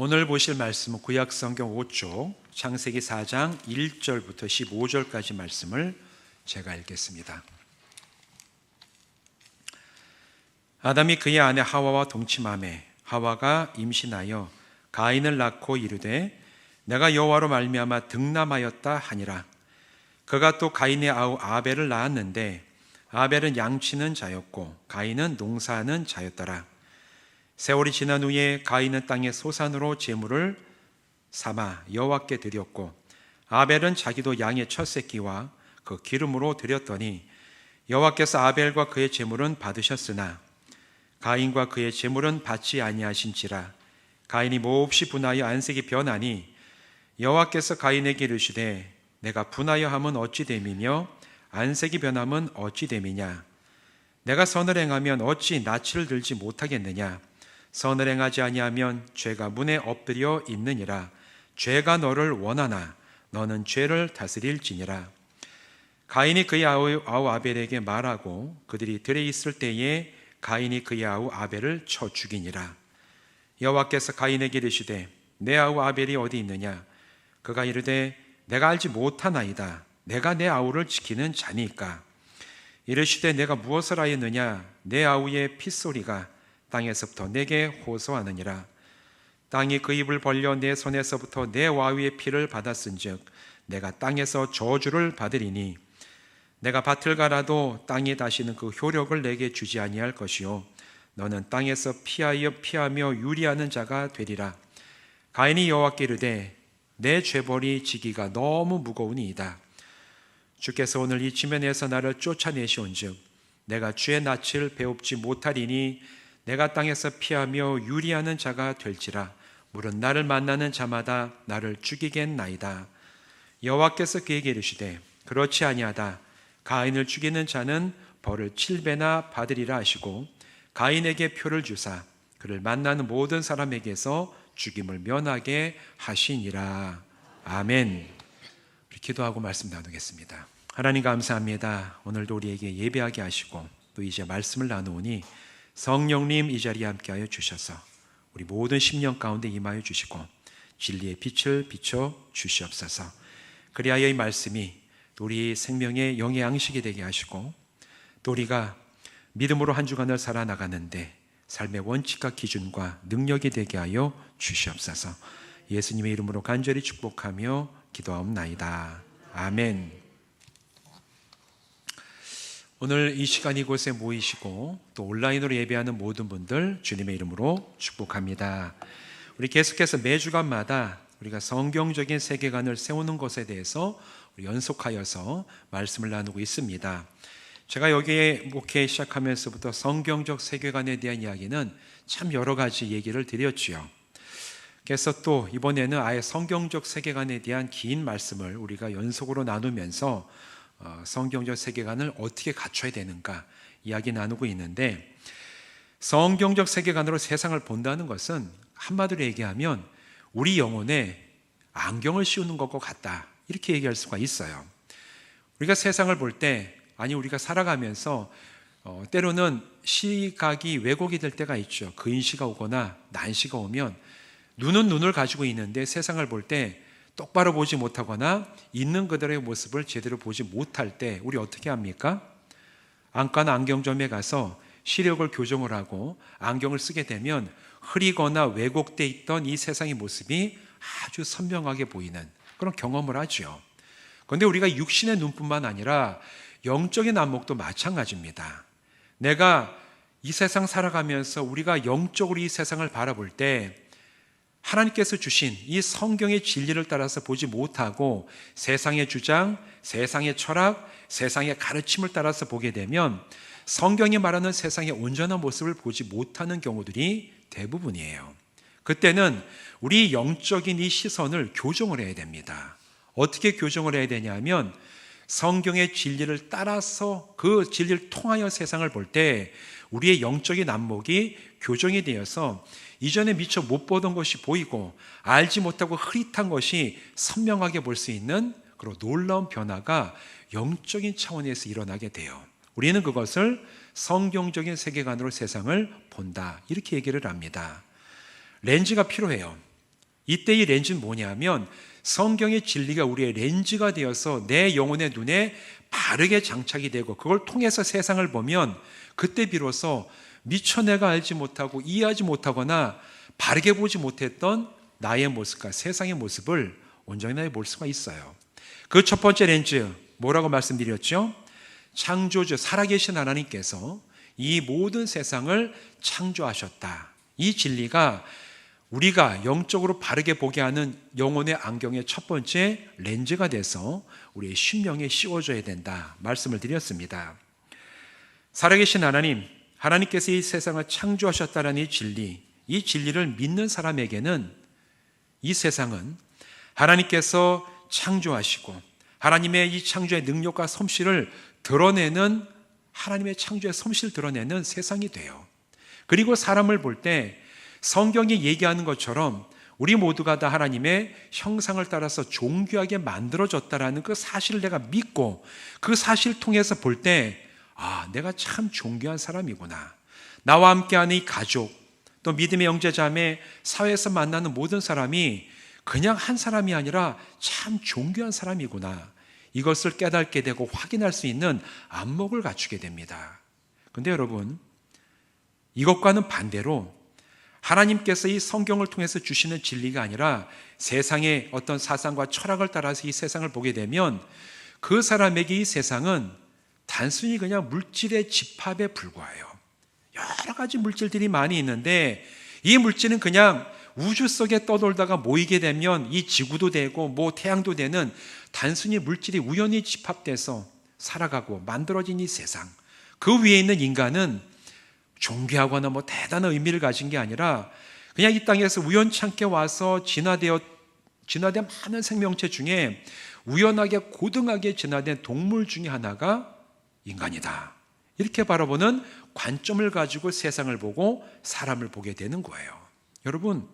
오늘 보실 말씀은 구약성경 5쪽 창세기 4장 1절부터 15절까지 말씀을 제가 읽겠습니다. 아담이 그의 아내 하와와 동침하매 하와가 임신하여 가인을 낳고 이르되 내가 여호와로 말미암아 득남하였다 하니라. 그가 또 가인의 아우 아벨을 낳았는데 아벨은 양치는 자였고 가인은 농사하는 자였더라. 세월이 지난 후에 가인은 땅의 소산으로 제물을 삼아 여호와께 드렸고 아벨은 자기도 양의 첫 새끼와 그 기름으로 드렸더니 여호와께서 아벨과 그의 제물은 받으셨으나 가인과 그의 제물은 받지 아니하신지라. 가인이 몹시 분하여 안색이 변하니 여호와께서 가인에게 이르시되 내가 분하여 함은 어찌 됨이며 안색이 변함은 어찌 됨이냐. 내가 선을 행하면 어찌 낯을 들지 못하겠느냐. 선을 행하지 아니하면 죄가 문에 엎드려 있느니라. 죄가 너를 원하나 너는 죄를 다스릴지니라. 가인이 그의 아우 아벨에게 말하고 그들이 들에 있을 때에 가인이 그의 아우 아벨을 쳐 죽이니라. 여호와께서 가인에게 이르시되 내 아우 아벨이 어디 있느냐. 그가 이르되 내가 알지 못하나이다. 내가 내 아우를 지키는 자니까. 이르시되 내가 무엇을 하였느냐. 내 아우의 핏소리가 땅에서부터 내게 호소하느니라. 땅이 그 입을 벌려 내 손에서부터 내 와위의 피를 받았은즉 내가 땅에서 저주를 받으리니 내가 밭을 갈아도 땅이 다시는 그 효력을 내게 주지 아니할 것이요 너는 땅에서 피하며 유리하는 자가 되리라. 가인이 여호와께 이르되 내 죄벌이 지기가 너무 무거우니이다. 주께서 오늘 이 지면에서 나를 쫓아내시온즉 내가 주의 낯을 배웁지 못하리니 내가 땅에서 피하며 유리하는 자가 될지라. 물은 나를 만나는 자마다 나를 죽이겠나이다. 여호와께서 그에게 이르시되 그렇지 아니하다. 가인을 죽이는 자는 벌을 7배나 받으리라 하시고 가인에게 표를 주사 그를 만나는 모든 사람에게서 죽임을 면하게 하시니라. 아멘. 우리 기도하고 말씀 나누겠습니다. 하나님 감사합니다. 오늘도 우리에게 예배하게 하시고 또 이제 말씀을 나누오니 성령님 이 자리에 함께하여 주셔서 우리 모든 심령 가운데 임하여 주시고 진리의 빛을 비춰 주시옵소서. 그리하여 이 말씀이 우리 생명의 영의 양식이 되게 하시고 또 우리가 믿음으로 한 주간을 살아나가는데 삶의 원칙과 기준과 능력이 되게 하여 주시옵소서. 예수님의 이름으로 간절히 축복하며 기도하옵나이다. 아멘. 오늘 이 시간 이곳에 모이시고 또 온라인으로 예배하는 모든 분들 주님의 이름으로 축복합니다. 우리 계속해서 매주간마다 우리가 성경적인 세계관을 세우는 것에 대해서 우리 연속하여서 말씀을 나누고 있습니다. 제가 여기에 목회 시작하면서부터 성경적 세계관에 대한 이야기는 참 여러 가지 얘기를 드렸지요. 그래서 또 이번에는 아예 성경적 세계관에 대한 긴 말씀을 우리가 연속으로 나누면서 성경적 세계관을 어떻게 갖춰야 되는가 이야기 나누고 있는데, 성경적 세계관으로 세상을 본다는 것은 한마디로 얘기하면 우리 영혼에 안경을 씌우는 것과 같다, 이렇게 얘기할 수가 있어요. 우리가 세상을 볼 때, 아니 우리가 살아가면서 때로는 시각이 왜곡이 될 때가 있죠. 근시가 오거나 난시가 오면 눈은 눈을 가지고 있는데 세상을 볼 때 똑바로 보지 못하거나 있는 그대로의 모습을 제대로 보지 못할 때 우리 어떻게 합니까? 안과나 안경점에 가서 시력을 교정을 하고 안경을 쓰게 되면 흐리거나 왜곡되어 있던 이 세상의 모습이 아주 선명하게 보이는 그런 경험을 하죠. 그런데 우리가 육신의 눈뿐만 아니라 영적인 안목도 마찬가지입니다. 내가 이 세상 살아가면서 우리가 영적으로 이 세상을 바라볼 때 하나님께서 주신 이 성경의 진리를 따라서 보지 못하고 세상의 주장, 세상의 철학, 세상의 가르침을 따라서 보게 되면 성경이 말하는 세상의 온전한 모습을 보지 못하는 경우들이 대부분이에요. 그때는 우리 영적인 이 시선을 교정을 해야 됩니다. 어떻게 교정을 해야 되냐면 성경의 진리를 따라서 그 진리를 통하여 세상을 볼 때 우리의 영적인 안목이 교정이 되어서 이전에 미처 못 보던 것이 보이고 알지 못하고 흐릿한 것이 선명하게 볼 수 있는 그런 놀라운 변화가 영적인 차원에서 일어나게 돼요. 우리는 그것을 성경적인 세계관으로 세상을 본다, 이렇게 얘기를 합니다. 렌즈가 필요해요. 이때 이 렌즈는 뭐냐면 성경의 진리가 우리의 렌즈가 되어서 내 영혼의 눈에 바르게 장착이 되고 그걸 통해서 세상을 보면 그때 비로소 미처 내가 알지 못하고 이해하지 못하거나 바르게 보지 못했던 나의 모습과 세상의 모습을 온전히 볼 수가 있어요. 그 첫 번째 렌즈 뭐라고 말씀드렸죠? 창조주 살아계신 하나님께서 이 모든 세상을 창조하셨다. 이 진리가 우리가 영적으로 바르게 보게 하는 영혼의 안경의 첫 번째 렌즈가 돼서 우리의 심령에 씌워줘야 된다 말씀을 드렸습니다. 살아계신 하나님께서 이 세상을 창조하셨다는 이 진리를 믿는 사람에게는 이 세상은 하나님께서 창조하시고 하나님의 이 창조의 능력과 솜씨를 드러내는 하나님의 창조의 솜씨를 드러내는 세상이 돼요. 그리고 사람을 볼 때 성경이 얘기하는 것처럼 우리 모두가 다 하나님의 형상을 따라서 존귀하게 만들어졌다라는 그 사실을 내가 믿고 그 사실을 통해서 볼 때 내가 참 존귀한 사람이구나. 나와 함께하는 이 가족, 또 믿음의 형제자매, 사회에서 만나는 모든 사람이 그냥 한 사람이 아니라 참 존귀한 사람이구나. 이것을 깨닫게 되고 확인할 수 있는 안목을 갖추게 됩니다. 그런데 여러분, 이것과는 반대로 하나님께서 이 성경을 통해서 주시는 진리가 아니라 세상의 어떤 사상과 철학을 따라서 이 세상을 보게 되면 그 사람에게 이 세상은 단순히 그냥 물질의 집합에 불과해요. 여러 가지 물질들이 많이 있는데 이 물질은 그냥 우주 속에 떠돌다가 모이게 되면 이 지구도 되고 태양도 되는 단순히 물질이 우연히 집합돼서 살아가고 만들어진 이 세상, 그 위에 있는 인간은 존귀하거나 대단한 의미를 가진 게 아니라 그냥 이 땅에서 우연찮게 와서 진화된 많은 생명체 중에 우연하게 고등하게 진화된 동물 중에 하나가 인간이다. 이렇게 바라보는 관점을 가지고 세상을 보고 사람을 보게 되는 거예요. 여러분,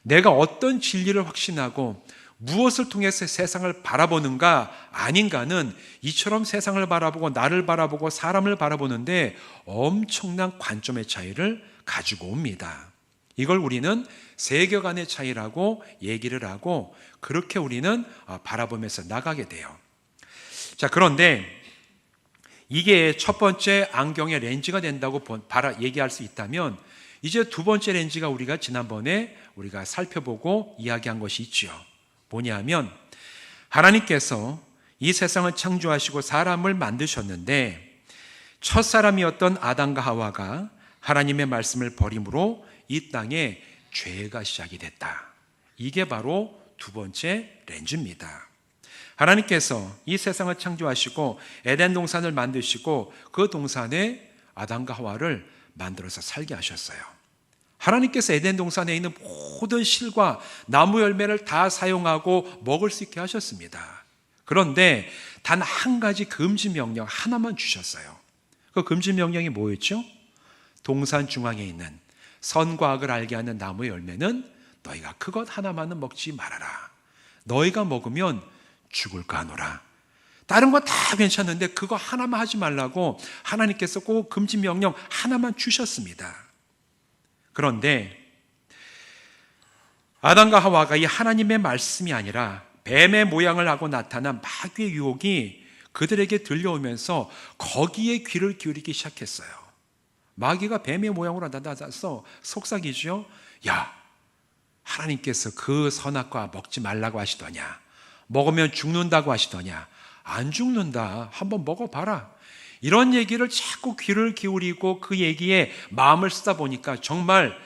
내가 어떤 진리를 확신하고 무엇을 통해서 세상을 바라보는가 아닌가는 이처럼 세상을 바라보고 나를 바라보고 사람을 바라보는데 엄청난 관점의 차이를 가지고 옵니다. 이걸 우리는 세계관의 차이라고 얘기를 하고 그렇게 우리는 바라보면서 나가게 돼요. 자, 그런데 이게 첫 번째 안경의 렌즈가 된다고 얘기할 수 있다면 이제 두 번째 렌즈가 우리가 지난번에 우리가 살펴보고 이야기한 것이 있죠. 뭐냐면 하나님께서 이 세상을 창조하시고 사람을 만드셨는데 첫 사람이었던 아담과 하와가 하나님의 말씀을 버림으로 이 땅에 죄가 시작이 됐다. 이게 바로 두 번째 렌즈입니다. 하나님께서 이 세상을 창조하시고 에덴 동산을 만드시고 그 동산에 아담과 하와를 만들어서 살게 하셨어요. 하나님께서 에덴 동산에 있는 모든 실과 나무 열매를 다 사용하고 먹을 수 있게 하셨습니다. 그런데 단 한 가지 금지 명령 하나만 주셨어요. 그 금지 명령이 뭐였죠? 동산 중앙에 있는 선과 악을 알게 하는 나무의 열매는 너희가 그것 하나만은 먹지 말아라. 너희가 먹으면 죽을까 하노라. 다른 거 다 괜찮은데 그거 하나만 하지 말라고 하나님께서 꼭 금지 명령 하나만 주셨습니다. 그런데 아담과 하와가 이 하나님의 말씀이 아니라 뱀의 모양을 하고 나타난 마귀의 유혹이 그들에게 들려오면서 거기에 귀를 기울이기 시작했어요. 마귀가 뱀의 모양으로 나타나서 속삭이죠. 야, 하나님께서 그 선악과 먹지 말라고 하시더냐? 먹으면 죽는다고 하시더냐? 안 죽는다. 한번 먹어봐라. 이런 얘기를 자꾸 귀를 기울이고 그 얘기에 마음을 쓰다 보니까 정말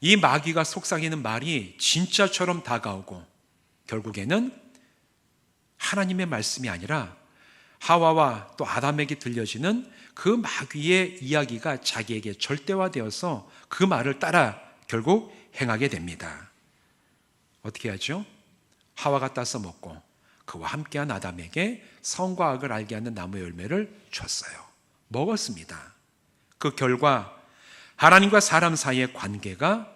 이 마귀가 속삭이는 말이 진짜처럼 다가오고 결국에는 하나님의 말씀이 아니라 하와와 또 아담에게 들려지는 그 마귀의 이야기가 자기에게 절대화되어서 그 말을 따라 결국 행하게 됩니다. 어떻게 하죠? 하와가 따서 먹고 그와 함께한 아담에게 선과 악을 알게 하는 나무의 열매를 줬어요. 먹었습니다. 그 결과 하나님과 사람 사이의 관계가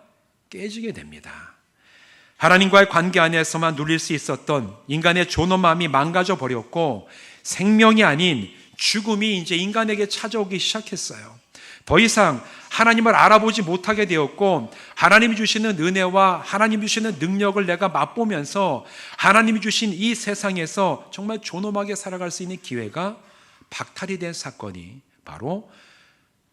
깨지게 됩니다. 하나님과의 관계 안에서만 누릴 수 있었던 인간의 존엄함이 망가져 버렸고 생명이 아닌 죽음이 이제 인간에게 찾아오기 시작했어요. 더 이상 하나님을 알아보지 못하게 되었고, 하나님이 주시는 은혜와 하나님이 주시는 능력을 내가 맛보면서 하나님이 주신 이 세상에서 정말 존엄하게 살아갈 수 있는 기회가 박탈이 된 사건이 바로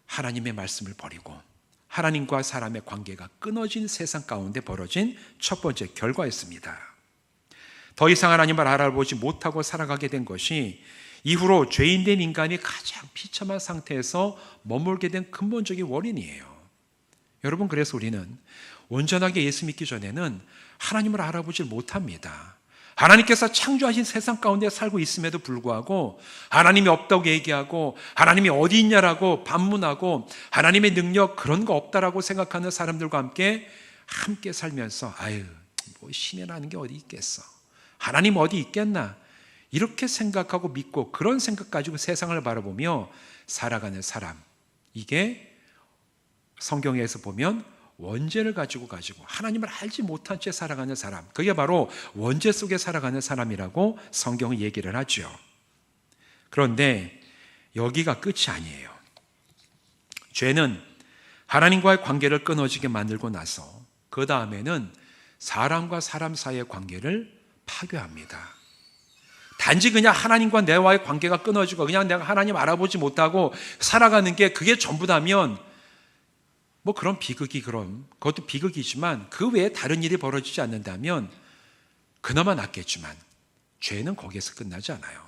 하나님의 말씀을 버리고 하나님과 사람의 관계가 끊어진 세상 가운데 벌어진 첫 번째 결과였습니다. 더 이상 하나님을 알아보지 못하고 살아가게 된 것이 이후로 죄인된 인간이 가장 비참한 상태에서 머물게 된 근본적인 원인이에요. 여러분, 그래서 우리는 온전하게 예수 믿기 전에는 하나님을 알아보질 못합니다. 하나님께서 창조하신 세상 가운데 살고 있음에도 불구하고 하나님이 없다고 얘기하고 하나님이 어디 있냐라고 반문하고 하나님의 능력 그런 거 없다라고 생각하는 사람들과 함께 살면서 뭐 신이라는 게 어디 있겠어, 하나님 어디 있겠나, 이렇게 생각하고 믿고 그런 생각 가지고 세상을 바라보며 살아가는 사람, 이게 성경에서 보면 원죄를 가지고 하나님을 알지 못한 채 살아가는 사람, 그게 바로 원죄 속에 살아가는 사람이라고 성경은 얘기를 하죠. 그런데 여기가 끝이 아니에요. 죄는 하나님과의 관계를 끊어지게 만들고 나서 그 다음에는 사람과 사람 사이의 관계를 파괴합니다. 단지 그냥 하나님과 내와의 관계가 끊어지고 그냥 내가 하나님 알아보지 못하고 살아가는 게 그게 전부다면 뭐 그런 비극이, 그것도 비극이지만 그 외에 다른 일이 벌어지지 않는다면 그나마 낫겠지만 죄는 거기에서 끝나지 않아요.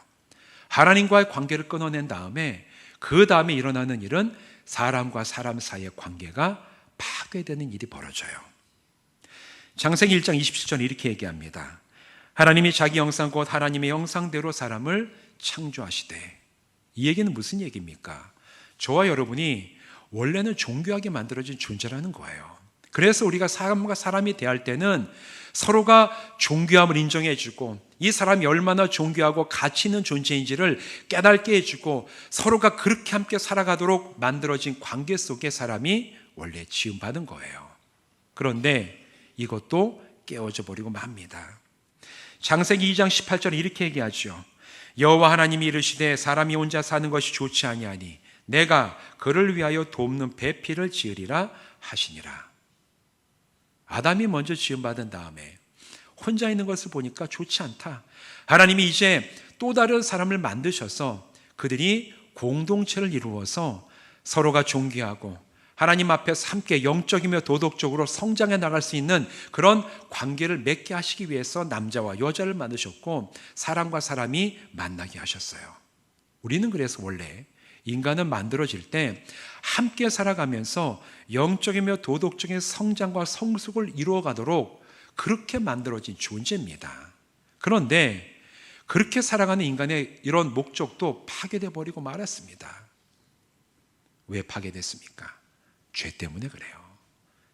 하나님과의 관계를 끊어낸 다음에 그 다음에 일어나는 일은 사람과 사람 사이의 관계가 파괴되는 일이 벌어져요. 창세기 1장 27절 이렇게 얘기합니다. 하나님이 자기 형상 곧 하나님의 형상대로 사람을 창조하시되. 이 얘기는 무슨 얘기입니까? 저와 여러분이 원래는 존귀하게 만들어진 존재라는 거예요. 그래서 우리가 사람과 사람이 대할 때는 서로가 존귀함을 인정해주고 이 사람이 얼마나 존귀하고 가치 있는 존재인지를 깨닫게 해주고 서로가 그렇게 함께 살아가도록 만들어진 관계 속에 사람이 원래 지음받은 거예요. 그런데 이것도 깨어져 버리고 맙니다. 창세기 2장 18절에 이렇게 얘기하죠. 여호와 하나님이 이르시되 사람이 혼자 사는 것이 좋지 아니하니 내가 그를 위하여 돕는 배필을 지으리라 하시니라. 아담이 먼저 지음받은 다음에 혼자 있는 것을 보니까 좋지 않다. 하나님이 이제 또 다른 사람을 만드셔서 그들이 공동체를 이루어서 서로가 존귀하고 하나님 앞에서 함께 영적이며 도덕적으로 성장해 나갈 수 있는 그런 관계를 맺게 하시기 위해서 남자와 여자를 만드셨고 사람과 사람이 만나게 하셨어요. 우리는 그래서 원래 인간은 만들어질 때 함께 살아가면서 영적이며 도덕적인 성장과 성숙을 이루어가도록 그렇게 만들어진 존재입니다. 그런데 그렇게 살아가는 인간의 이런 목적도 파괴돼 버리고 말았습니다. 왜 파괴됐습니까? 죄 때문에 그래요.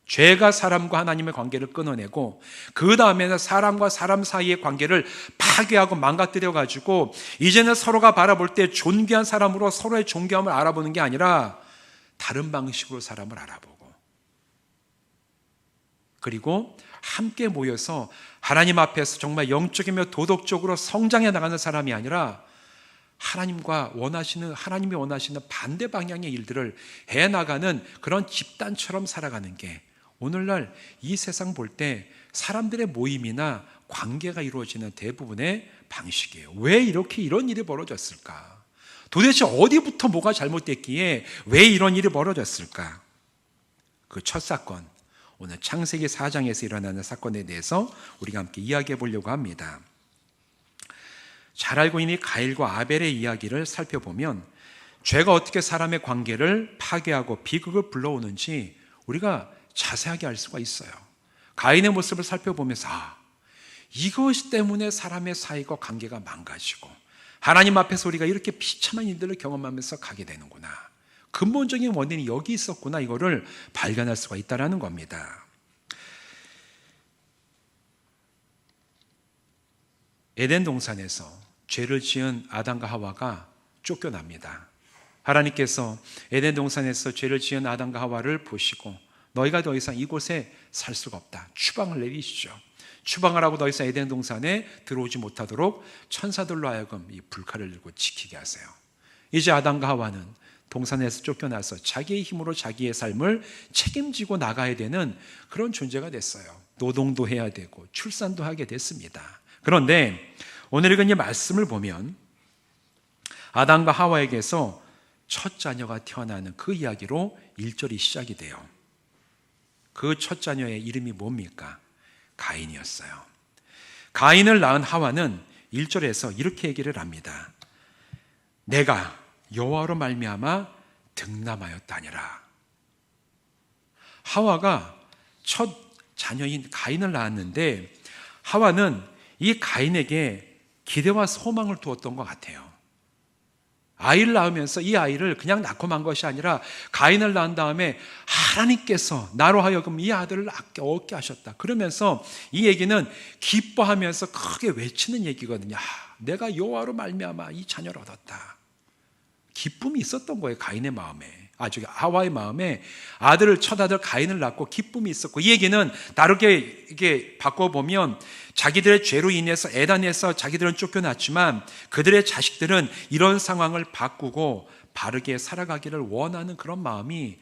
죄가 사람과 하나님의 관계를 끊어내고 그 다음에는 사람과 사람 사이의 관계를 파괴하고 망가뜨려 가지고 이제는 서로가 바라볼 때 존귀한 사람으로 서로의 존귀함을 알아보는 게 아니라 다른 방식으로 사람을 알아보고 그리고 함께 모여서 하나님 앞에서 정말 영적이며 도덕적으로 성장해 나가는 사람이 아니라 하나님이 원하시는 반대 방향의 일들을 해나가는 그런 집단처럼 살아가는 게 오늘날 이 세상 볼 때 사람들의 모임이나 관계가 이루어지는 대부분의 방식이에요. 왜 이런 일이 벌어졌을까? 도대체 어디부터 뭐가 잘못됐기에 왜 이런 일이 벌어졌을까? 그 첫 사건, 오늘 창세기 4장에서 일어나는 사건에 대해서 우리가 함께 이야기해 보려고 합니다. 잘 알고 있는 가일과 아벨의 이야기를 살펴보면 죄가 어떻게 사람의 관계를 파괴하고 비극을 불러오는지 우리가 자세하게 알 수가 있어요. 가인의 모습을 살펴보면서 이것 때문에 사람의 사이가 관계가 망가지고 하나님 앞에서 우리가 이렇게 비참한 일들을 경험하면서 가게 되는구나. 근본적인 원인이 여기 있었구나. 이거를 발견할 수가 있다는 겁니다. 에덴 동산에서 죄를 지은 아담과 하와가 쫓겨납니다. 하나님께서 에덴 동산에서 죄를 지은 아담과 하와를 보시고 너희가 더 이상 이곳에 살 수가 없다. 추방을 내리시죠. 추방을 하고 더 이상 에덴 동산에 들어오지 못하도록 천사들로 하여금 이 불칼을 들고 지키게 하세요. 이제 아담과 하와는 동산에서 쫓겨나서 자기의 힘으로 자기의 삶을 책임지고 나가야 되는 그런 존재가 됐어요. 노동도 해야 되고 출산도 하게 됐습니다. 그런데 오늘 읽은 이 말씀을 보면 아담과 하와에게서 첫 자녀가 태어나는 그 이야기로 1절이 시작이 돼요. 그 첫 자녀의 이름이 뭡니까? 가인이었어요. 가인을 낳은 하와는 1절에서 이렇게 얘기를 합니다. 내가 여호와로 말미암아 득남하였다니라. 하와가 첫 자녀인 가인을 낳았는데 하와는 이 가인에게 기대와 소망을 두었던 것 같아요. 아이를 낳으면서 이 아이를 그냥 낳고 만 것이 아니라 가인을 낳은 다음에 하나님께서 나로 하여금 이 아들을 얻게 하셨다. 그러면서 이 얘기는 기뻐하면서 크게 외치는 얘기거든요. 내가 여호와로 말미암아 이 자녀를 얻었다. 기쁨이 있었던 거예요. 가인의 마음에, 하와의 마음에 아들을 첫 아들 가인을 낳고 기쁨이 있었고, 이 얘기는 다르게 이게 바꿔보면 자기들의 죄로 인해서 에덴에서 자기들은 쫓겨났지만 그들의 자식들은 이런 상황을 바꾸고 바르게 살아가기를 원하는 그런 마음이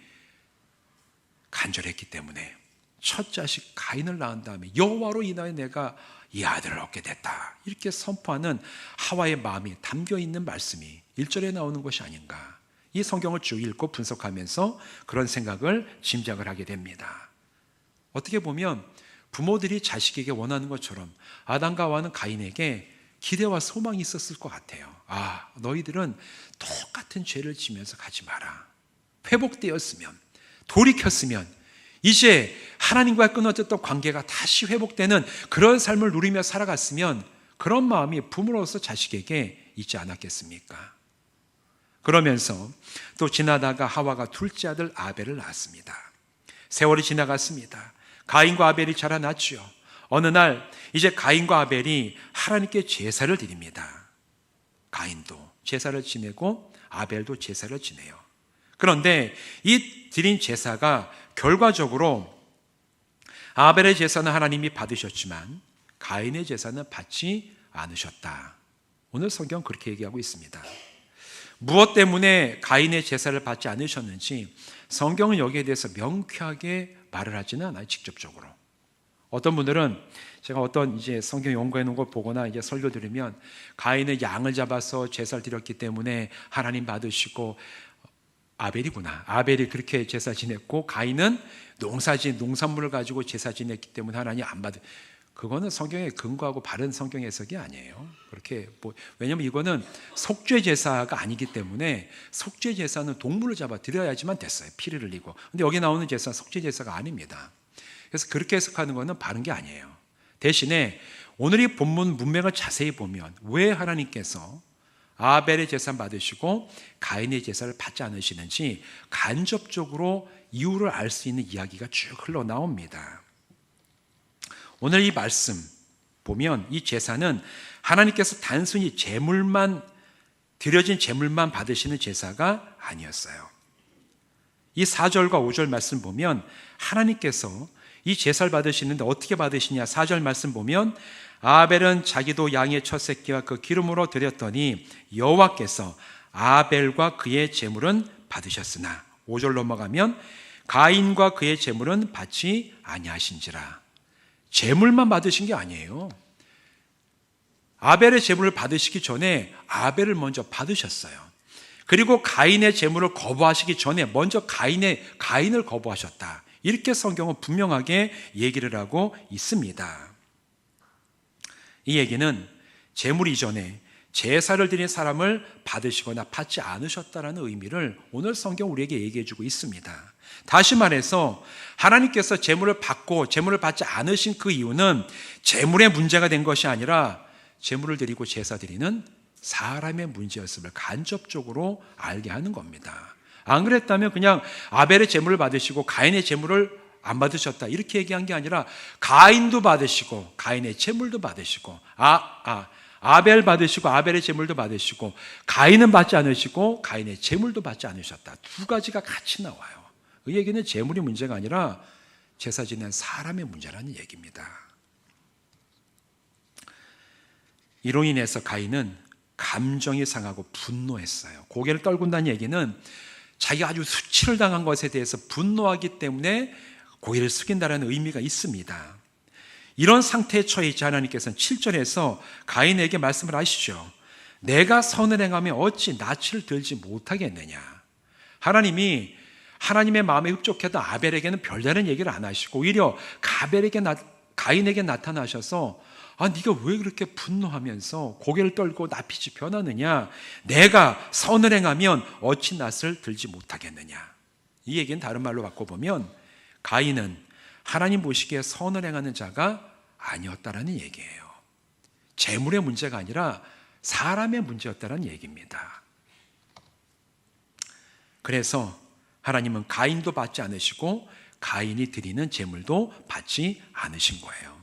간절했기 때문에 첫 자식 가인을 낳은 다음에 여호와로 인하여 내가 이 아들을 얻게 됐다, 이렇게 선포하는 하와의 마음이 담겨 있는 말씀이 1절에 나오는 것이 아닌가. 이 성경을 쭉 읽고 분석하면서 그런 생각을 짐작을 하게 됩니다. 어떻게 보면 부모들이 자식에게 원하는 것처럼 아담과 하와는 가인에게 기대와 소망이 있었을 것 같아요. 너희들은 똑같은 죄를 지면서 가지 마라. 회복되었으면, 돌이켰으면 이제 하나님과 끊어졌던 관계가 다시 회복되는 그런 삶을 누리며 살아갔으면 그런 마음이 부모로서 자식에게 있지 않았겠습니까? 그러면서 또 지나다가 하와가 둘째 아들 아벨을 낳았습니다. 세월이 지나갔습니다. 가인과 아벨이 자라났죠. 어느 날 이제 가인과 아벨이 하나님께 제사를 드립니다. 가인도 제사를 지내고 아벨도 제사를 지내요. 그런데 이 드린 제사가 결과적으로 아벨의 제사는 하나님이 받으셨지만 가인의 제사는 받지 않으셨다. 오늘 성경 그렇게 얘기하고 있습니다. 무엇 때문에 가인의 제사를 받지 않으셨는지 성경은 여기에 대해서 명쾌하게 말을 하지는 않아요. 직접적으로. 어떤 분들은 제가 어떤 이제 성경 연구해 놓은 걸 보거나 이제 설교 들으면 가인은 양을 잡아서 제사를 드렸기 때문에 하나님 받으시고, 아벨이구나, 아벨이 그렇게 제사 지냈고 가인은 농산물을 가지고 제사 지냈기 때문에 하나님 안 받으. 그거는 성경에 근거하고 바른 성경 해석이 아니에요. 그렇게 왜냐하면 이거는 속죄 제사가 아니기 때문에 속죄 제사는 동물을 잡아 드려야지만 됐어요. 피를 흘리고. 근데 여기 나오는 제사는 속죄 제사가 아닙니다. 그래서 그렇게 해석하는 거는 바른 게 아니에요. 대신에 오늘 이 본문 문맥을 자세히 보면 왜 하나님께서 아벨의 제사 받으시고 가인의 제사를 받지 않으시는지 간접적으로 이유를 알 수 있는 이야기가 쭉 흘러나옵니다. 오늘 이 말씀 보면 이 제사는 하나님께서 단순히 드려진 제물만 받으시는 제사가 아니었어요. 이 4절과 5절 말씀 보면 하나님께서 이 제사를 받으시는데 어떻게 받으시냐. 4절 말씀 보면 아벨은 자기도 양의 첫 새끼와 그 기름으로 드렸더니 여호와께서 아벨과 그의 제물은 받으셨으나, 5절 넘어가면 가인과 그의 제물은 받지 아니하신지라. 제물만 받으신 게 아니에요. 아벨의 제물을 받으시기 전에 아벨을 먼저 받으셨어요. 그리고 가인의 제물을 거부하시기 전에 먼저 가인을 거부하셨다. 이렇게 성경은 분명하게 얘기를 하고 있습니다. 이 얘기는 제물 이전에 제사를 드린 사람을 받으시거나 받지 않으셨다라는 의미를 오늘 성경 우리에게 얘기해 주고 있습니다. 다시 말해서 하나님께서 제물을 받고 제물을 받지 않으신 그 이유는 제물의 문제가 된 것이 아니라 제물을 드리고 제사 드리는 사람의 문제였음을 간접적으로 알게 하는 겁니다. 안 그랬다면 그냥 아벨의 제물을 받으시고 가인의 제물을 안 받으셨다 이렇게 얘기한 게 아니라 가인도 받으시고 가인의 제물도 받으시고 아벨 받으시고 아벨의 제물도 받으시고 가인은 받지 않으시고 가인의 제물도 받지 않으셨다. 두 가지가 같이 나와요. 그 얘기는 제물이 문제가 아니라 제사 지낸 사람의 문제라는 얘기입니다. 이로 인해서 가인은 감정이 상하고 분노했어요. 고개를 떨군다는 얘기는 자기가 아주 수치를 당한 것에 대해서 분노하기 때문에 고개를 숙인다는 의미가 있습니다. 이런 상태에 처해 있자 하나님께서는 7절에서 가인에게 말씀을 하시죠. 내가 선을 행하면 어찌 낯을 들지 못하겠느냐. 하나님이 하나님의 마음에 흡족했던 아벨에게는 별다른 얘기를 안 하시고 오히려 가인에게 나타나셔서 네가 왜 그렇게 분노하면서 고개를 떨고 낯빛이 변하느냐. 내가 선을 행하면 어찌 낯을 들지 못하겠느냐. 이 얘기는 다른 말로 바꿔보면 가인은 하나님 보시기에 선을 행하는 자가 아니었다라는 얘기예요. 재물의 문제가 아니라 사람의 문제였다는 얘기입니다. 그래서 하나님은 가인도 받지 않으시고 가인이 드리는 재물도 받지 않으신 거예요.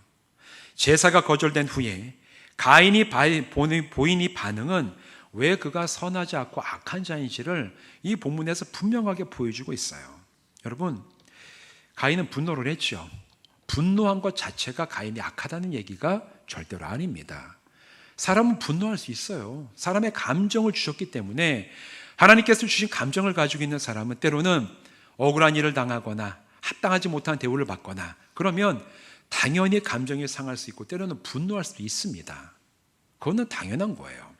제사가 거절된 후에 가인이 보인 이 반응은 왜 그가 선하지 않고 악한 자인지를 이 본문에서 분명하게 보여주고 있어요. 여러분, 가인은 분노를 했죠. 분노한 것 자체가 가인이 악하다는 얘기가 절대로 아닙니다. 사람은 분노할 수 있어요. 사람의 감정을 주셨기 때문에 하나님께서 주신 감정을 가지고 있는 사람은 때로는 억울한 일을 당하거나 합당하지 못한 대우를 받거나 그러면 당연히 감정이 상할 수 있고 때로는 분노할 수도 있습니다. 그거는 당연한 거예요.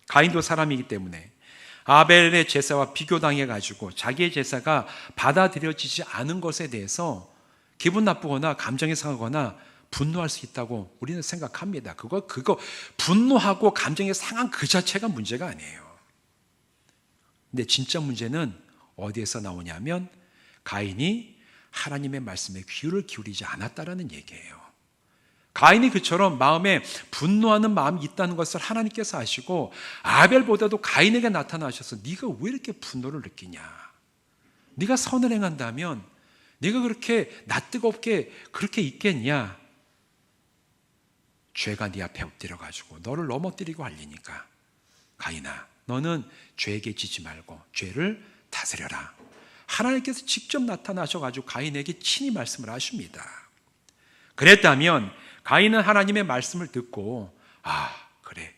가인도 사람이기 때문에 아벨의 제사와 비교당해가지고 자기의 제사가 받아들여지지 않은 것에 대해서 기분 나쁘거나 감정이 상하거나 분노할 수 있다고 우리는 생각합니다. 그거 분노하고 감정이 상한 그 자체가 문제가 아니에요. 근데 진짜 문제는 어디에서 나오냐면 가인이 하나님의 말씀에 귀를 기울이지 않았다라는 얘기예요. 가인이 그처럼 마음에 분노하는 마음이 있다는 것을 하나님께서 아시고 아벨보다도 가인에게 나타나셔서 네가 왜 이렇게 분노를 느끼냐. 네가 선을 행한다면 네가 그렇게 낯뜨겁게 그렇게 있겠냐. 죄가 네 앞에 엎드려가지고 너를 넘어뜨리고 알리니까 가인아, 너는 죄에게 지지 말고 죄를 다스려라. 하나님께서 직접 나타나셔가지고 가인에게 친히 말씀을 하십니다. 그랬다면 가인은 하나님의 말씀을 듣고 그래,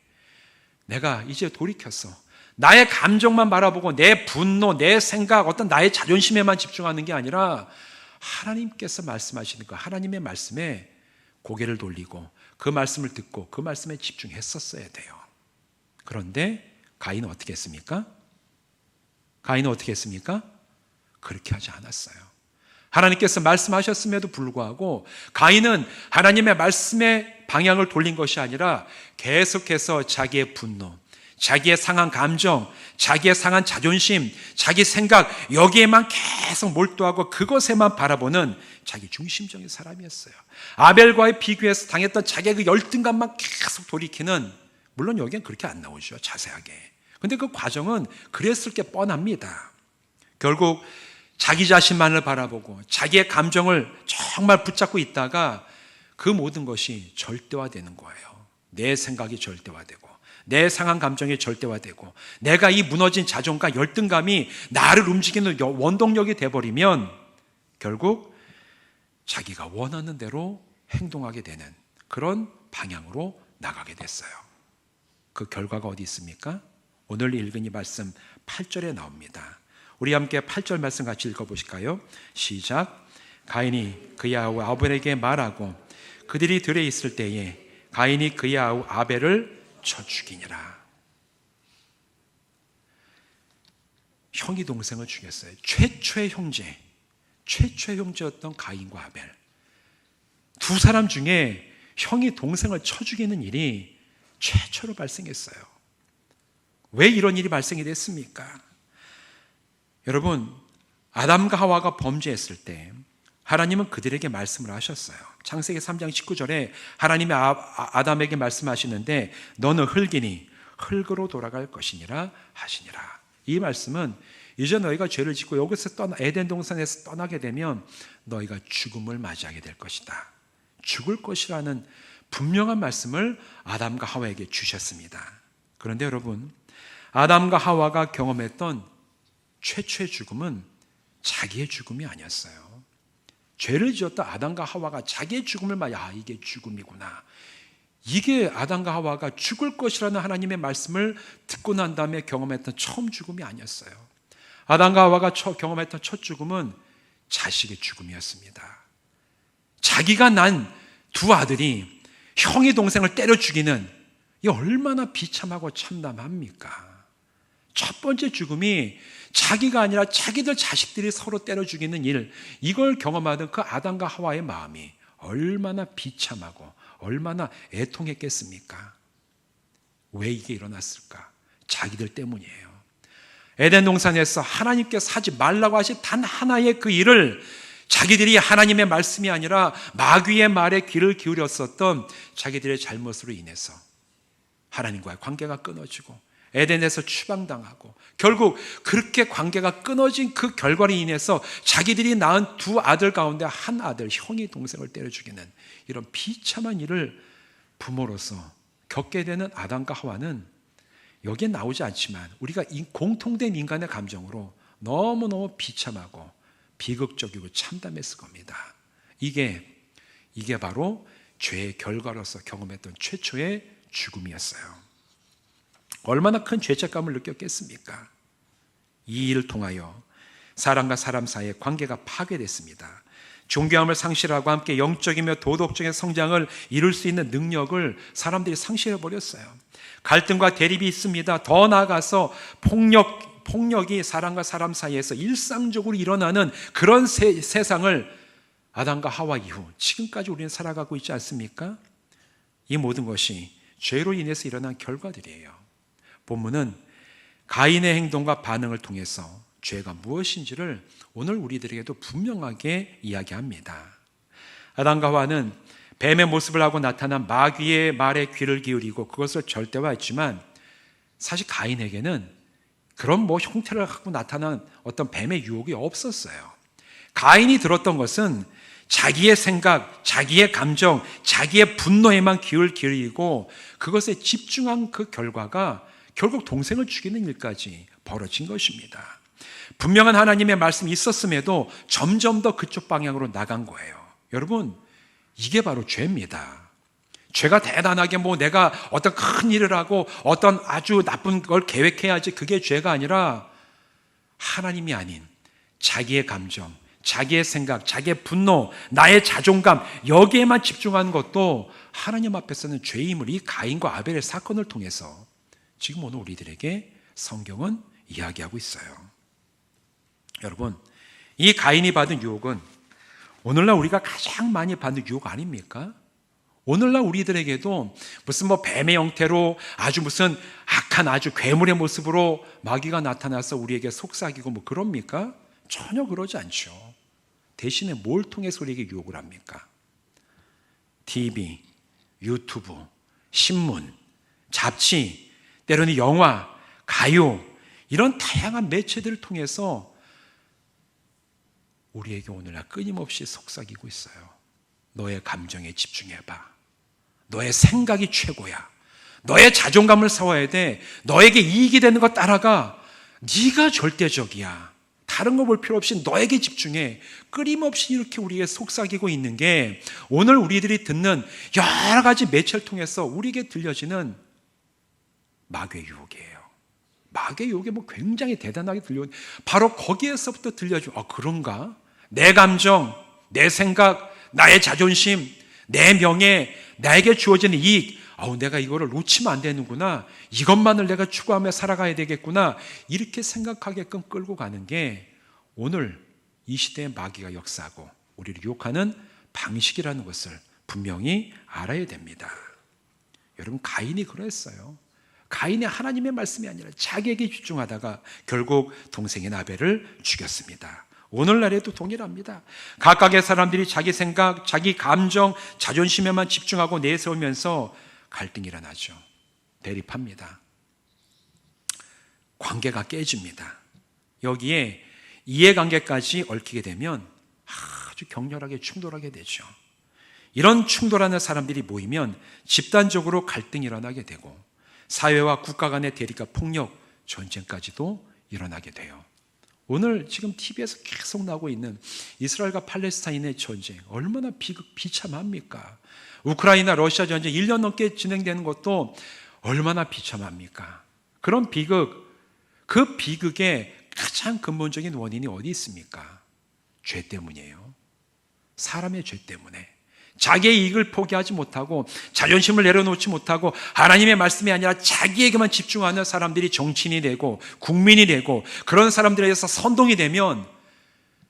내가 이제 돌이켰어. 나의 감정만 바라보고 내 분노, 내 생각, 어떤 나의 자존심에만 집중하는 게 아니라 하나님께서 말씀하시는 그 하나님의 말씀에 고개를 돌리고 그 말씀을 듣고 그 말씀에 집중했었어야 돼요. 그런데 가인은 어떻게 했습니까? 그렇게 하지 않았어요. 하나님께서 말씀하셨음에도 불구하고 가인은 하나님의 말씀의 방향을 돌린 것이 아니라 계속해서 자기의 분노, 자기의 상한 감정, 자기의 상한 자존심, 자기 생각 여기에만 계속 몰두하고 그것에만 바라보는 자기 중심적인 사람이었어요. 아벨과의 비교해서 당했던 자기의 그 열등감만 계속 돌이키는, 물론 여기엔 그렇게 안 나오죠, 자세하게. 근데 그 과정은 그랬을 게 뻔합니다. 결국 자기 자신만을 바라보고 자기의 감정을 정말 붙잡고 있다가 그 모든 것이 절대화되는 거예요. 내 생각이 절대화되고 내 상한 감정이 절대화되고 내가 이 무너진 자존과 열등감이 나를 움직이는 원동력이 돼버리면 결국 자기가 원하는 대로 행동하게 되는 그런 방향으로 나가게 됐어요. 그 결과가 어디 있습니까? 오늘 읽은 이 말씀 8절에 나옵니다. 우리 함께 8절 말씀 같이 읽어보실까요? 시작. 가인이 그의 아우 아벨에게 말하고 그들이 들에 있을 때에 가인이 그의 아우 아벨을 쳐 죽이니라. 형이 동생을 죽였어요. 최초의 형제였던 가인과 아벨. 두 사람 중에 형이 동생을 쳐 죽이는 일이 최초로 발생했어요. 왜 이런 일이 발생이 됐습니까? 여러분, 아담과 하와가 범죄했을 때 하나님은 그들에게 말씀을 하셨어요. 창세기 3장 19절에 하나님이 아담에게 말씀하시는데 너는 흙이니 흙으로 돌아갈 것이니라 하시니라. 이 말씀은 이제 너희가 죄를 짓고 여기서 에덴 동산에서 떠나게 되면 너희가 죽음을 맞이하게 될 것이다. 죽을 것이라는 분명한 말씀을 아담과 하와에게 주셨습니다. 그런데 여러분, 아담과 하와가 경험했던 최초의 죽음은 자기의 죽음이 아니었어요. 죄를 지었던 아담과 하와가 자기의 죽음을 이게 죽음이구나. 이게 아담과 하와가 죽을 것이라는 하나님의 말씀을 듣고 난 다음에 경험했던 처음 죽음이 아니었어요. 아담과 하와가 경험했던 첫 죽음은 자식의 죽음이었습니다. 자기가 난 두 아들이 형이 동생을 때려 죽이는, 이 얼마나 비참하고 참담합니까? 첫 번째 죽음이 자기가 아니라 자기들 자식들이 서로 때려 죽이는 일, 이걸 경험하던 그 아담과 하와의 마음이 얼마나 비참하고 얼마나 애통했겠습니까? 왜 이게 일어났을까? 자기들 때문이에요. 에덴 동산에서 하나님께서 하지 말라고 하신 단 하나의 그 일을 자기들이 하나님의 말씀이 아니라 마귀의 말에 귀를 기울였었던 자기들의 잘못으로 인해서 하나님과의 관계가 끊어지고 에덴에서 추방당하고, 결국 그렇게 관계가 끊어진 그 결과로 인해서 자기들이 낳은 두 아들 가운데 한 아들, 형이 동생을 때려 죽이는 이런 비참한 일을 부모로서 겪게 되는 아담과 하와는 여기에 나오지 않지만 우리가 공통된 인간의 감정으로 너무너무 비참하고 비극적이고 참담했을 겁니다. 이게 바로 죄의 결과로서 경험했던 최초의 죽음이었어요. 얼마나 큰 죄책감을 느꼈겠습니까? 이 일을 통하여 사람과 사람 사이의 관계가 파괴됐습니다. 존경함을 상실하고 함께 영적이며 도덕적인 성장을 이룰 수 있는 능력을 사람들이 상실해버렸어요. 갈등과 대립이 있습니다. 더 나아가서 폭력이 사람과 사람 사이에서 일상적으로 일어나는 그런 세상을 아담과 하와 이후 지금까지 우리는 살아가고 있지 않습니까? 이 모든 것이 죄로 인해서 일어난 결과들이에요. 본문은 가인의 행동과 반응을 통해서 죄가 무엇인지를 오늘 우리들에게도 분명하게 이야기합니다. 아담과 하와는 뱀의 모습을 하고 나타난 마귀의 말에 귀를 기울이고 그것을 절대화했지만, 사실 가인에게는 그런 형태를 갖고 나타난 어떤 뱀의 유혹이 없었어요. 가인이 들었던 것은 자기의 생각, 자기의 감정, 자기의 분노에만 귀를 기울이고 그것에 집중한 그 결과가 결국 동생을 죽이는 일까지 벌어진 것입니다. 분명한 하나님의 말씀이 있었음에도 점점 더 그쪽 방향으로 나간 거예요. 여러분, 이게 바로 죄입니다. 죄가 대단하게 내가 어떤 큰 일을 하고 어떤 아주 나쁜 걸 계획해야지 그게 죄가 아니라, 하나님이 아닌 자기의 감정, 자기의 생각, 자기의 분노, 나의 자존감, 여기에만 집중하는 것도 하나님 앞에서는 죄임을 이 가인과 아벨의 사건을 통해서 지금 오늘 우리들에게 성경은 이야기하고 있어요. 여러분, 이 가인이 받은 유혹은 오늘날 우리가 가장 많이 받는 유혹 아닙니까? 오늘날 우리들에게도 무슨 뱀의 형태로 아주 무슨 악한 아주 괴물의 모습으로 마귀가 나타나서 우리에게 속삭이고 그럽니까? 전혀 그러지 않죠. 대신에 뭘 통해서 우리에게 유혹을 합니까? TV, 유튜브, 신문, 잡지, 때로는 영화, 가요, 이런 다양한 매체들을 통해서 우리에게 오늘날 끊임없이 속삭이고 있어요. 너의 감정에 집중해봐. 너의 생각이 최고야. 너의 자존감을 세워야 돼. 너에게 이익이 되는 거 따라가. 네가 절대적이야. 다른 거 볼 필요 없이 너에게 집중해. 끊임없이 이렇게 우리에게 속삭이고 있는 게 오늘 우리들이 듣는 여러 가지 매체를 통해서 우리에게 들려지는 마귀의 유혹이에요. 마귀의 유혹이 굉장히 대단하게 들려오는, 바로 거기에서부터 들려줘. 그런가? 내 감정, 내 생각, 나의 자존심, 내 명예, 나에게 주어지는 이익, 내가 이거를 놓치면 안 되는구나, 이것만을 내가 추구하며 살아가야 되겠구나, 이렇게 생각하게끔 끌고 가는 게 오늘 이 시대의 마귀가 역사하고 우리를 유혹하는 방식이라는 것을 분명히 알아야 됩니다. 여러분, 가인이 그랬어요. 가인이 하나님의 말씀이 아니라 자기에게 집중하다가 결국 동생인 아벨을 죽였습니다. 오늘날에도 동일합니다. 각각의 사람들이 자기 생각, 자기 감정, 자존심에만 집중하고 내세우면서 갈등이 일어나죠. 대립합니다. 관계가 깨집니다. 여기에 이해관계까지 얽히게 되면 아주 격렬하게 충돌하게 되죠. 이런 충돌하는 사람들이 모이면 집단적으로 갈등이 일어나게 되고 사회와 국가 간의 대립과 폭력, 전쟁까지도 일어나게 돼요. 오늘 지금 TV에서 계속 나오고 있는 이스라엘과 팔레스타인의 전쟁, 얼마나 비참합니까? 우크라이나 러시아 전쟁 1년 넘게 진행되는 것도 얼마나 비참합니까? 그런 비극, 그 비극에 가장 근본적인 원인이 어디 있습니까? 죄 때문이에요. 사람의 죄 때문에. 자기의 이익을 포기하지 못하고 자존심을 내려놓지 못하고 하나님의 말씀이 아니라 자기에게만 집중하는 사람들이 정치인이 되고 국민이 되고 그런 사람들에 의해서 선동이 되면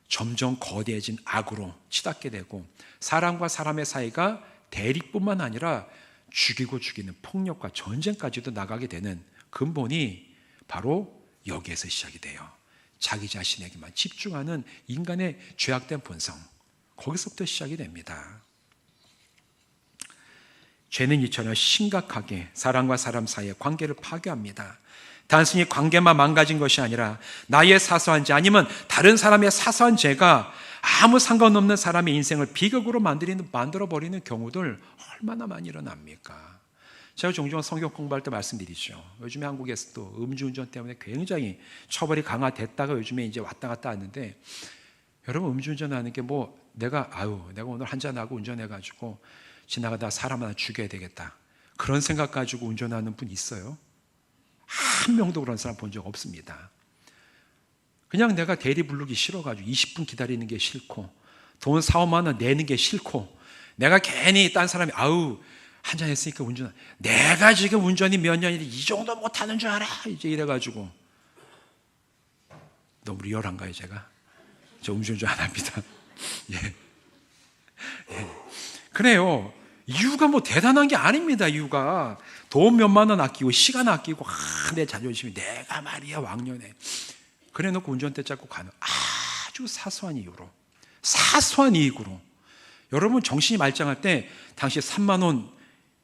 점점 거대해진 악으로 치닫게 되고 사람과 사람의 사이가 대립뿐만 아니라 죽이고 죽이는 폭력과 전쟁까지도 나가게 되는 근본이 바로 여기에서 시작이 돼요. 자기 자신에게만 집중하는 인간의 죄악된 본성, 거기서부터 시작이 됩니다. 죄는 이처럼 심각하게 사람과 사람 사이의 관계를 파괴합니다. 단순히 관계만 망가진 것이 아니라 나의 사소한 죄 아니면 다른 사람의 사소한 죄가 아무 상관없는 사람의 인생을 비극으로 만들어버리는 경우들 얼마나 많이 일어납니까? 제가 종종 성경 공부할 때 말씀드리죠. 요즘에 한국에서도 음주운전 때문에 굉장히 처벌이 강화됐다가 요즘에 이제 왔다 갔다 하는데, 여러분 음주운전하는 게 내가 오늘 한잔하고 운전해가지고 지나가다 사람 하나 죽여야 되겠다, 그런 생각 가지고 운전하는 분 있어요? 한 명도 그런 사람 본 적 없습니다. 그냥 내가 대리 부르기 싫어가지고 20분 기다리는 게 싫고 돈 4, 5만 원 내는 게 싫고 내가 괜히 딴 사람이 한잔 했으니까 내가 지금 운전이 몇 년인데 이 정도 못하는 줄 알아? 이제 이래가지고. 너무 리얼한가요 제가? 저 음주운전 안 합니다. 예. 그래요. 이유가 대단한 게 아닙니다. 이유가 돈 몇만 원 아끼고 시간 아끼고 내 자존심이 내가 말이야 왕년에 그래 놓고 운전대 잡고 가는 아주 사소한 이유로, 사소한 이익으로. 여러분 정신이 말짱할 때 당시 3만 원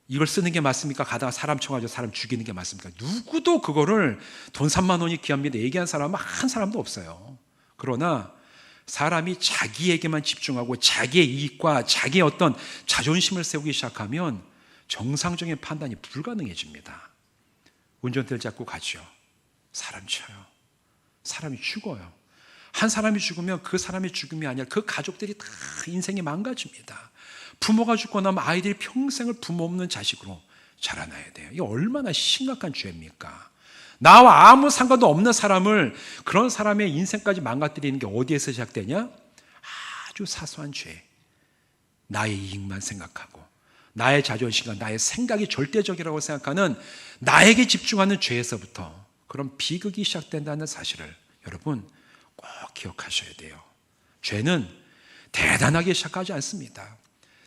이걸 쓰는 게 맞습니까? 가다가 사람 쳐가지고 사람 죽이는 게 맞습니까? 누구도 그거를 돈 3만 원이 귀합니다 얘기한 사람은 한 사람도 없어요. 그러나 사람이 자기에게만 집중하고 자기의 이익과 자기의 어떤 자존심을 세우기 시작하면 정상적인 판단이 불가능해집니다. 운전대를 잡고 가죠. 사람 쳐요. 사람이 죽어요. 한 사람이 죽으면 그 사람의 죽음이 아니라 그 가족들이 다 인생이 망가집니다. 부모가 죽고 나면 아이들이 평생을 부모 없는 자식으로 자라나야 돼요. 이게 얼마나 심각한 죄입니까? 나와 아무 상관도 없는 사람을, 그런 사람의 인생까지 망가뜨리는 게 어디에서 시작되냐? 아주 사소한 죄. 나의 이익만 생각하고 나의 자존심과 나의 생각이 절대적이라고 생각하는 나에게 집중하는 죄에서부터 그런 비극이 시작된다는 사실을 여러분 꼭 기억하셔야 돼요. 죄는 대단하게 시작하지 않습니다.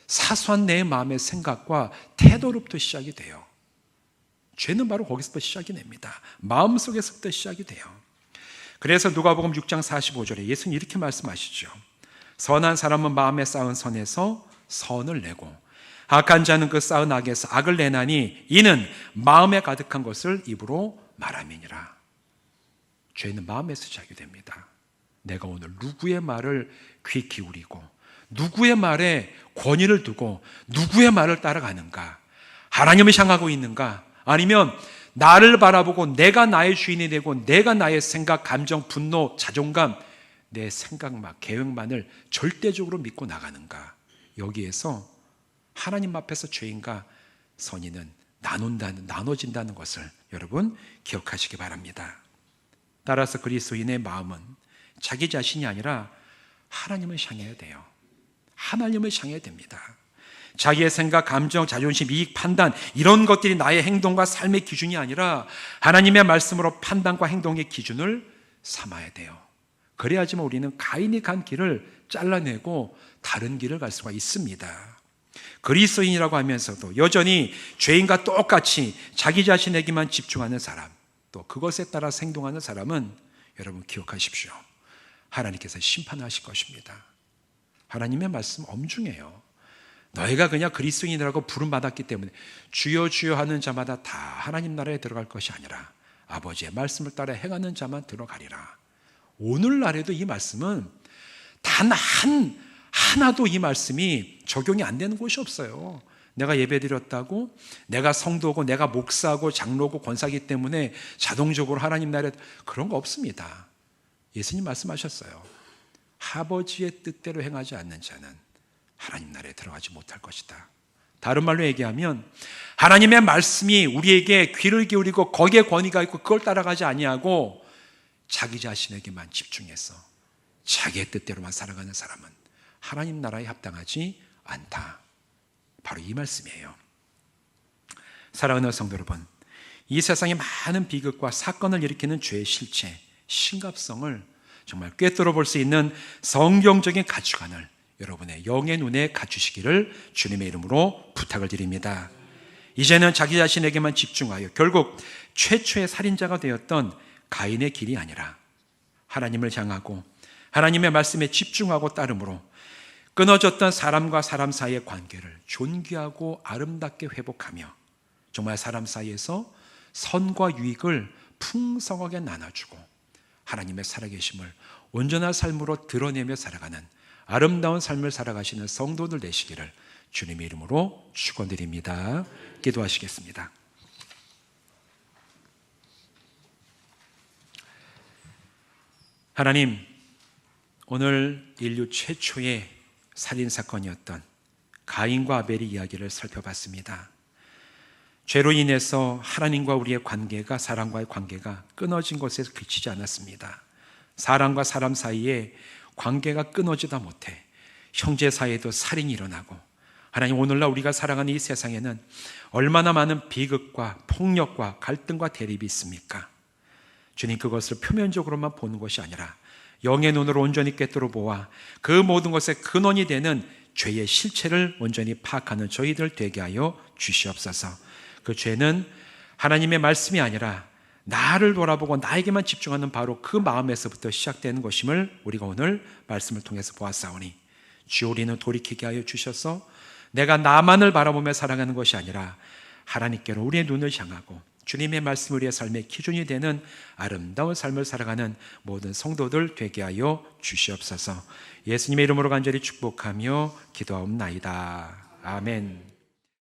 사소한 내 마음의 생각과 태도로부터 시작이 돼요. 죄는 바로 거기서부터 시작이 됩니다. 마음속에서부터 시작이 돼요. 그래서 누가복음 6장 45절에 예수님 이렇게 말씀하시죠. 선한 사람은 마음에 쌓은 선에서 선을 내고 악한 자는 그 쌓은 악에서 악을 내나니 이는 마음에 가득한 것을 입으로 말함이니라. 죄는 마음에서 시작이 됩니다. 내가 오늘 누구의 말을 귀 기울이고 누구의 말에 권위를 두고 누구의 말을 따라가는가? 하나님을 향하고 있는가? 아니면 나를 바라보고 내가 나의 주인이 되고 내가 나의 생각, 감정, 분노, 자존감, 내 생각만, 계획만을 절대적으로 믿고 나가는가? 여기에서 하나님 앞에서 죄인과 선인은 나눠진다는 것을 여러분 기억하시기 바랍니다. 따라서 그리스도인의 마음은 자기 자신이 아니라 하나님을 향해야 돼요. 하나님을 향해야 됩니다. 자기의 생각, 감정, 자존심, 이익, 판단, 이런 것들이 나의 행동과 삶의 기준이 아니라 하나님의 말씀으로 판단과 행동의 기준을 삼아야 돼요. 그래야지만 우리는 가인이 간 길을 잘라내고 다른 길을 갈 수가 있습니다. 그리스도인이라고 하면서도 여전히 죄인과 똑같이 자기 자신에게만 집중하는 사람, 또 그것에 따라 행동하는 사람은 여러분 기억하십시오. 하나님께서 심판하실 것입니다. 하나님의 말씀 엄중해요. 너희가 그냥 그리스도인이라고 부름받았기 때문에 주여 주여 하는 자마다 다 하나님 나라에 들어갈 것이 아니라 아버지의 말씀을 따라 행하는 자만 들어가리라. 오늘날에도 이 말씀은 단 하나도 이 말씀이 적용이 안 되는 곳이 없어요. 내가 예배드렸다고, 내가 성도고, 내가 목사고, 장로고, 권사기 때문에 자동적으로 하나님 나라에, 그런 거 없습니다. 예수님 말씀하셨어요. 아버지의 뜻대로 행하지 않는 자는 하나님 나라에 들어가지 못할 것이다. 다른 말로 얘기하면 하나님의 말씀이 우리에게 귀를 기울이고 거기에 권위가 있고 그걸 따라가지 아니하고 자기 자신에게만 집중해서 자기의 뜻대로만 살아가는 사람은 하나님 나라에 합당하지 않다. 바로 이 말씀이에요. 사랑하는 성도 여러분, 이 세상에 많은 비극과 사건을 일으키는 죄의 실체, 심각성을 정말 꿰뚫어 볼 수 있는 성경적인 가치관을 여러분의 영의 눈에 갖추시기를 주님의 이름으로 부탁을 드립니다. 이제는 자기 자신에게만 집중하여 결국 최초의 살인자가 되었던 가인의 길이 아니라 하나님을 향하고 하나님의 말씀에 집중하고 따름으로 끊어졌던 사람과 사람 사이의 관계를 존귀하고 아름답게 회복하며 정말 사람 사이에서 선과 유익을 풍성하게 나눠주고 하나님의 살아계심을 온전한 삶으로 드러내며 살아가는 아름다운 삶을 살아가시는 성도들 되시기를 주님의 이름으로 축원드립니다. 기도하시겠습니다. 하나님, 오늘 인류 최초의 살인사건이었던 가인과 아벨의 이야기를 살펴봤습니다. 죄로 인해서 하나님과 우리의 관계가, 사람과의 관계가 끊어진 것에서 그치지 않았습니다. 사람과 사람 사이에 관계가 끊어지다 못해 형제 사이에도 살인이 일어나고, 하나님, 오늘날 우리가 살아가는 이 세상에는 얼마나 많은 비극과 폭력과 갈등과 대립이 있습니까? 주님, 그것을 표면적으로만 보는 것이 아니라 영의 눈으로 온전히 꿰뚫어 보아 그 모든 것의 근원이 되는 죄의 실체를 온전히 파악하는 저희들 되게 하여 주시옵소서. 그 죄는 하나님의 말씀이 아니라 나를 돌아보고 나에게만 집중하는 바로 그 마음에서부터 시작되는 것임을 우리가 오늘 말씀을 통해서 보았사오니, 주여, 우리는 돌이키게 하여 주셔서 내가 나만을 바라보며 살아가는 것이 아니라 하나님께로 우리의 눈을 향하고 주님의 말씀 우리의 삶의 기준이 되는 아름다운 삶을 살아가는 모든 성도들 되게 하여 주시옵소서. 예수님의 이름으로 간절히 축복하며 기도하옵나이다. 아멘.